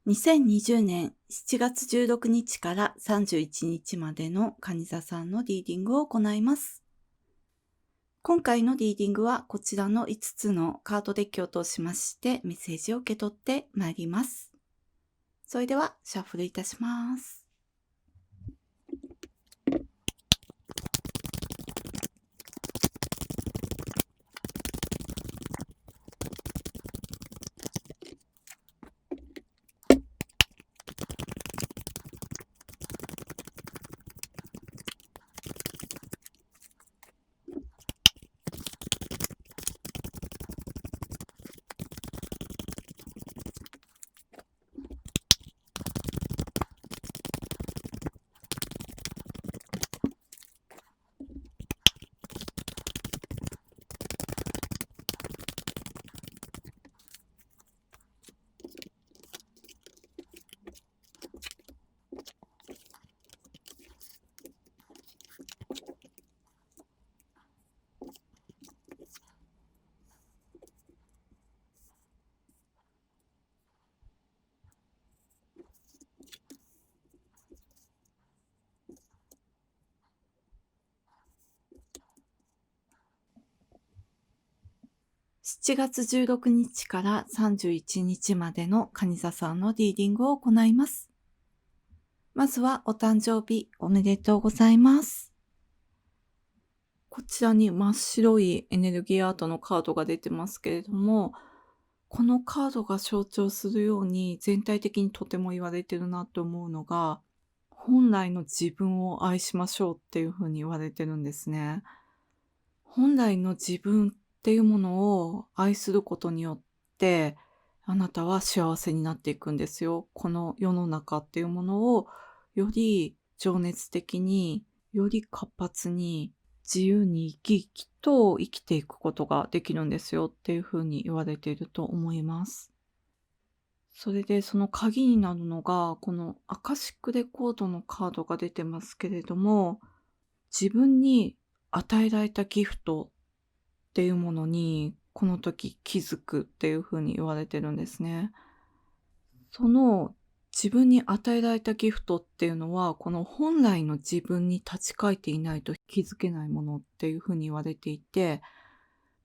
2020年7月16日から31日までの蟹座さんのリーディングを行います。今回のリーディングはこちらの5つのカードデッキを通しましてメッセージを受け取ってまいります。それではシャッフルいたします。7月16日から31日までの蟹座さんのリーディングを行います。まずはお誕生日おめでとうございます。こちらに真っ白いエネルギーアートのカードが出てますけれども、このカードが象徴するように全体的にとても言われてるなと思うのが、本来の自分を愛しましょうっていう風に言われてるんですね。本来の自分っていうものを愛することによって、あなたは幸せになっていくんですよ。この世の中っていうものをより情熱的に、より活発に、自由に生き生きと生きていくことができるんですよっていうふうに言われていると思います。それでその鍵になるのが、このアカシックレコードのカードが出てますけれども、自分に与えられたギフトっていうものに、この時気づくっていう風に言われてるんですね。その自分に与えられたギフトっていうのは、この本来の自分に立ち返っていないと気づけないものっていう風に言われていて、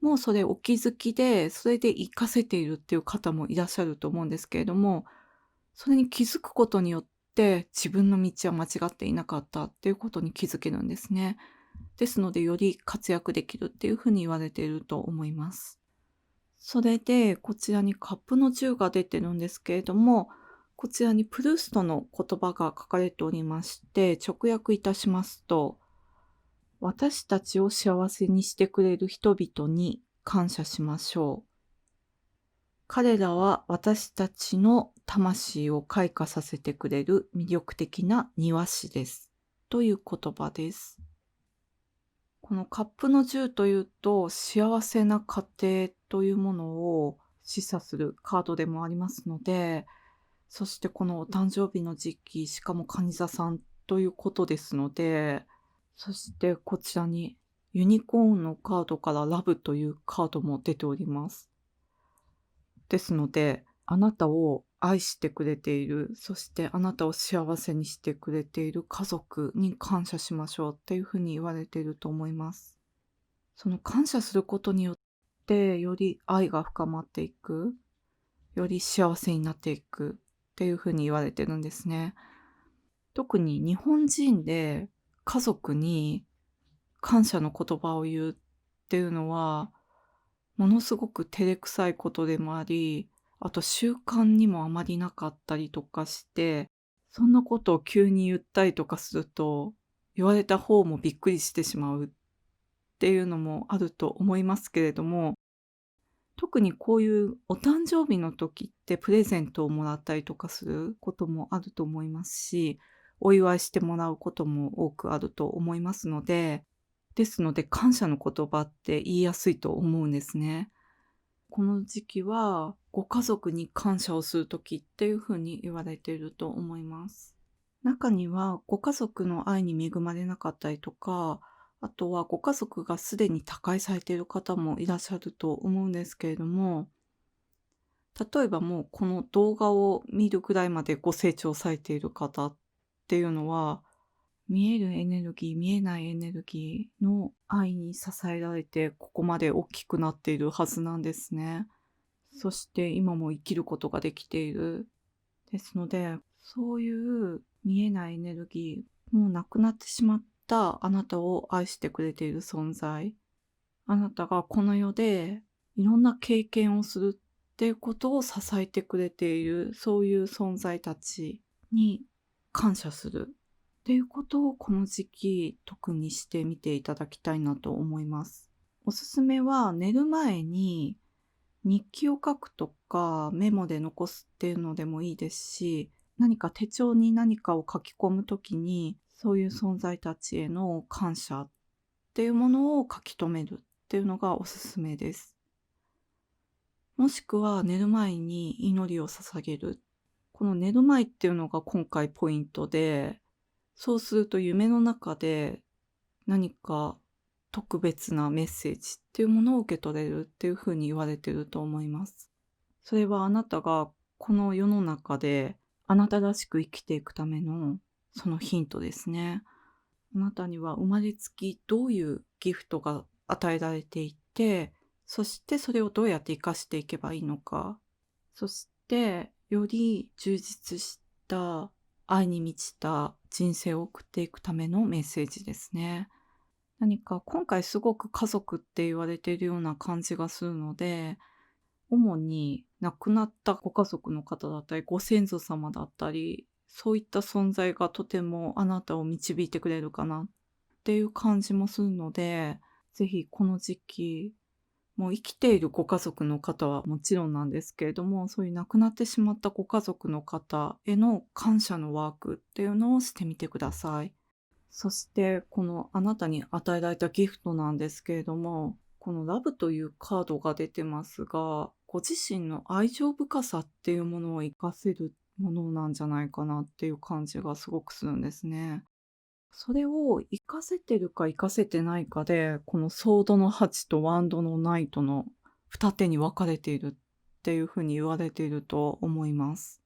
もうそれお気づきで、それで活かせているっていう方もいらっしゃると思うんですけれども、それに気づくことによって、自分の道は間違っていなかったっていうことに気づけるんですね。ですので、より活躍できるっていう風に言われていると思います。それで、こちらにカップの10が出てるんですけれども、こちらにプルーストの言葉が書かれておりまして、直訳いたしますと、私たちを幸せにしてくれる人々に感謝しましょう。彼らは私たちの魂を開花させてくれる魅力的な庭師です。という言葉です。このカップの10というと、幸せな家庭というものを示唆するカードでもありますので、そしてこのお誕生日の時期、しかも蟹座さんということですので、そしてこちらにユニコーンのカードからラブというカードも出ております。ですので、あなたを愛してくれている、そしてあなたを幸せにしてくれている家族に感謝しましょうっていうふうに言われていると思います。その感謝することによって、より愛が深まっていく、より幸せになっていくっていうふうに言われてるんですね。特に日本人で家族に感謝の言葉を言うっていうのは、ものすごく照れくさいことでもあり、あと習慣にもあまりなかったりとかして、そんなことを急に言ったりとかすると、言われた方もびっくりしてしまうっていうのもあると思いますけれども、特にこういうお誕生日の時ってプレゼントをもらったりとかすることもあると思いますし、お祝いしてもらうことも多くあると思いますので、ですので感謝の言葉って言いやすいと思うんですね。この時期はご家族に感謝をする時っていう風に言われていると思います。中にはご家族の愛に恵まれなかったりとか、あとはご家族がすでに他界されている方もいらっしゃると思うんですけれども、例えばもうこの動画を見るぐらいまでご成長されている方っていうのは、見えるエネルギー、見えないエネルギーの愛に支えられて、ここまで大きくなっているはずなんですね。そして今も生きることができている。ですので、そういう見えないエネルギー、もうなくなってしまったあなたを愛してくれている存在、あなたがこの世でいろんな経験をするっていうことを支えてくれている、そういう存在たちに感謝するっていうことをこの時期特にしてみていただきたいなと思います。おすすめは寝る前に日記を書くとか、メモで残すっていうのでもいいですし、何か手帳に何かを書き込むときに、そういう存在たちへの感謝っていうものを書き留めるっていうのがおすすめです。もしくは寝る前に祈りを捧げる。この寝る前っていうのが今回ポイントで、そうすると夢の中で何か特別なメッセージっていうものを受け取れるっていうふうに言われてると思います。それはあなたがこの世の中であなたらしく生きていくためのそのヒントですね。あなたには生まれつきどういうギフトが与えられていて、そしてそれをどうやって活かしていけばいいのか。そしてより充実した愛に満ちた人生を送っていくためのメッセージですね。何か今回すごく家族って言われているような感じがするので、主に亡くなったご家族の方だったり、ご先祖様だったり、そういった存在がとてもあなたを導いてくれるかなっていう感じもするので、ぜひこの時期、もう生きているご家族の方はもちろんなんですけれども、そういう亡くなってしまったご家族の方への感謝のワークっていうのをしてみてください。そして、このあなたに与えられたギフトなんですけれども、このラブというカードが出てますが、ご自身の愛情深さっていうものを活かせるものなんじゃないかなっていう感じがすごくするんですね。それを活かせてるか活かせてないかで、このソードの8とワンドのナイトの二手に分かれているっていうふうに言われていると思います。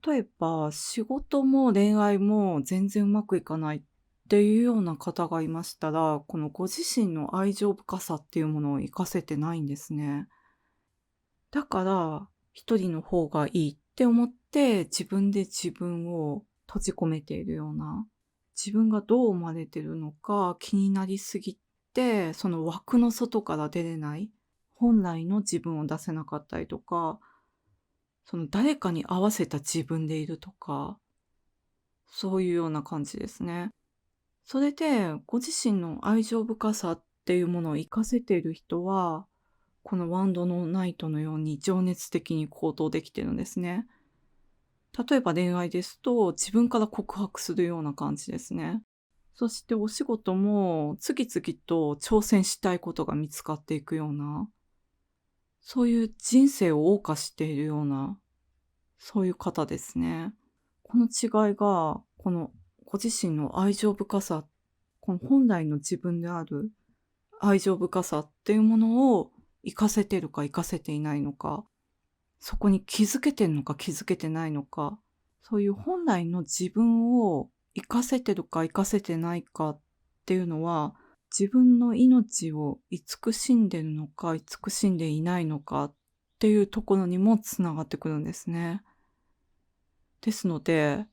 例えば、仕事も恋愛も全然うまくいかないっていうような方がいましたら、このご自身の愛情深さっていうものを活かせてないんですね。だから、一人の方がいいって思って、自分で自分を閉じ込めているような、自分がどう思われてるのか気になりすぎて、その枠の外から出れない、本来の自分を出せなかったりとか、その誰かに合わせた自分でいるとか、そういうような感じですね。それで、ご自身の愛情深さっていうものを活かせている人は、このワンドのナイトのように情熱的に行動できてるんですね。例えば恋愛ですと、自分から告白するような感じですね。そしてお仕事も次々と挑戦したいことが見つかっていくような、そういう人生を謳歌しているような、そういう方ですね。この違いが、このご自身の愛情深さ、この本来の自分である愛情深さっていうものを活かせてるか活かせていないのか、そこに気づけてんのか気づけてないのか、そういう本来の自分を活かせてるか活かせてないかっていうのは、自分の命を慈しんでるのか慈しんでいないのかっていうところにもつながってくるんですね。ですので、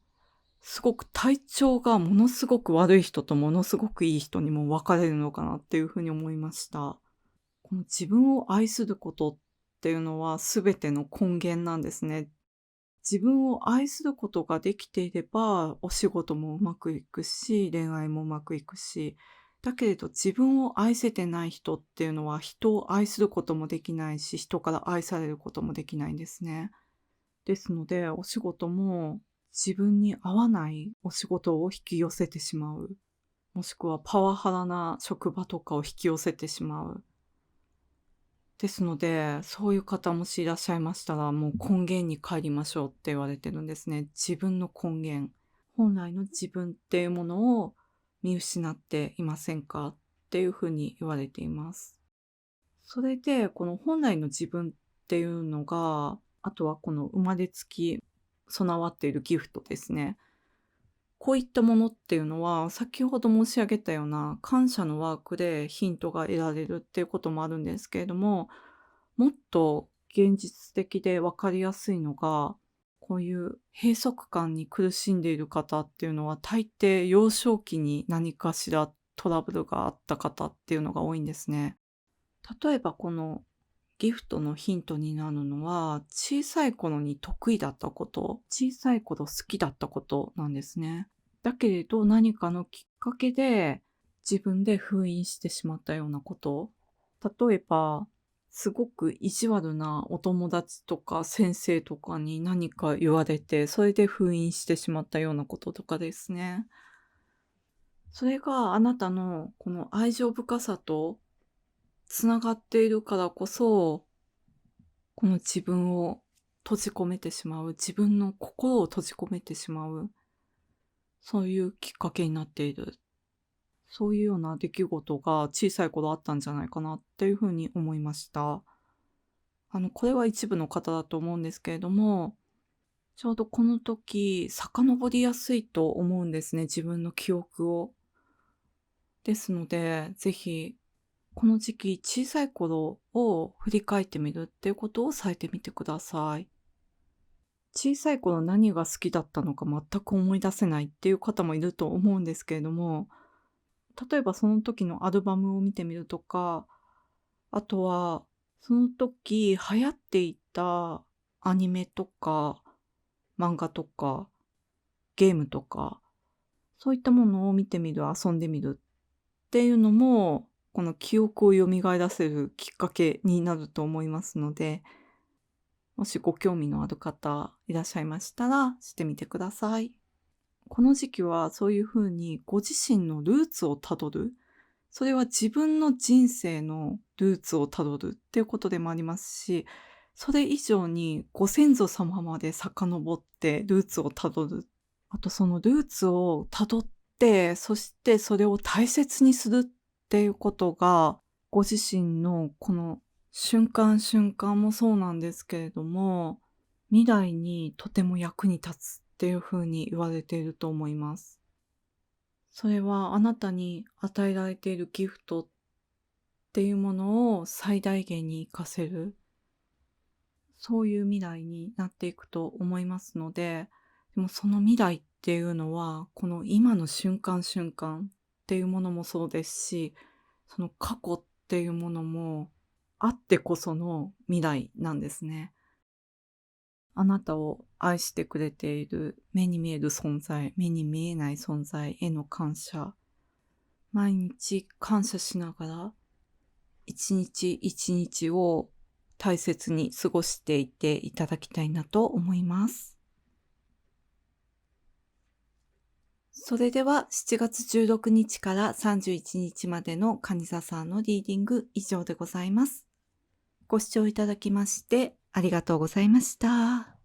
すごく体調がものすごく悪い人とものすごくいい人にも分かれるのかなっていうふうに思いました。この自分を愛することっていうのは全ての根源なんですね。自分を愛することができていれば、お仕事もうまくいくし、恋愛もうまくいくし、だけれど自分を愛せてない人っていうのは人を愛することもできないし、人から愛されることもできないんですね。ですので、お仕事も自分に合わないお仕事を引き寄せてしまう。もしくはパワハラな職場とかを引き寄せてしまう。ですので、そういう方もしいらっしゃいましたら、もう根源に帰りましょうって言われてるんですね。自分の根源、本来の自分っていうものを見失っていませんかっていうふうに言われています。それで、この本来の自分っていうのがあとはこの生まれつき備わっているギフトですね。こういったものっていうのは、先ほど申し上げたような感謝のワークでヒントが得られるっていうこともあるんですけれども、もっと現実的で分かりやすいのが、こういう閉塞感に苦しんでいる方っていうのは、大抵幼少期に何かしらトラブルがあった方っていうのが多いんですね。例えばこのギフトのヒントになるのは、小さい頃に得意だったこと、小さい頃好きだったことなんですね。だけれど何かのきっかけで自分で封印してしまったようなこと。例えば、すごく意地悪なお友達とか先生とかに何か言われて、それで封印してしまったようなこととかですね。それがあなたのこの愛情深さとつながっているからこそ、この自分を閉じ込めてしまう、自分の心を閉じ込めてしまう、そういうきっかけになっている。そういうような出来事が小さい頃あったんじゃないかなっていうふうに思いました。これは一部の方だと思うんですけれども、ちょうどこの時、遡りやすいと思うんですね、自分の記憶を。ですので、ぜひ、この時期、小さい頃を振り返ってみるっていうことをされてみてください。小さい頃何が好きだったのか全く思い出せないっていう方もいると思うんですけれども、例えばその時のアルバムを見てみるとか、あとはその時流行っていたアニメとか漫画とかゲームとか、そういったものを見てみる、遊んでみるっていうのも、この記憶を蘇らせるきっかけになると思いますので、もしご興味のある方いらっしゃいましたらしてみてください。この時期はそういうふうにご自身のルーツをたどる、それは自分の人生のルーツをたどるっていうことでもありますし、それ以上にご先祖様まで遡ってルーツをたどる。あとそのルーツをたどって、そしてそれを大切にするっていうことが、ご自身のこの瞬間瞬間もそうなんですけれども、未来にとても役に立つっていうふうに言われていると思います。それはあなたに与えられているギフトっていうものを最大限に活かせる、そういう未来になっていくと思いますので、でもその未来っていうのは、この今の瞬間瞬間っていうものもそうですし、その過去っていうものもあってこその未来なんですね。あなたを愛してくれている目に見える存在、目に見えない存在への感謝。毎日感謝しながら、一日一日を大切に過ごしていっていただきたいなと思います。それでは7月16日から31日までのカニ座さんのリーディング以上でございます。ご視聴いただきましてありがとうございました。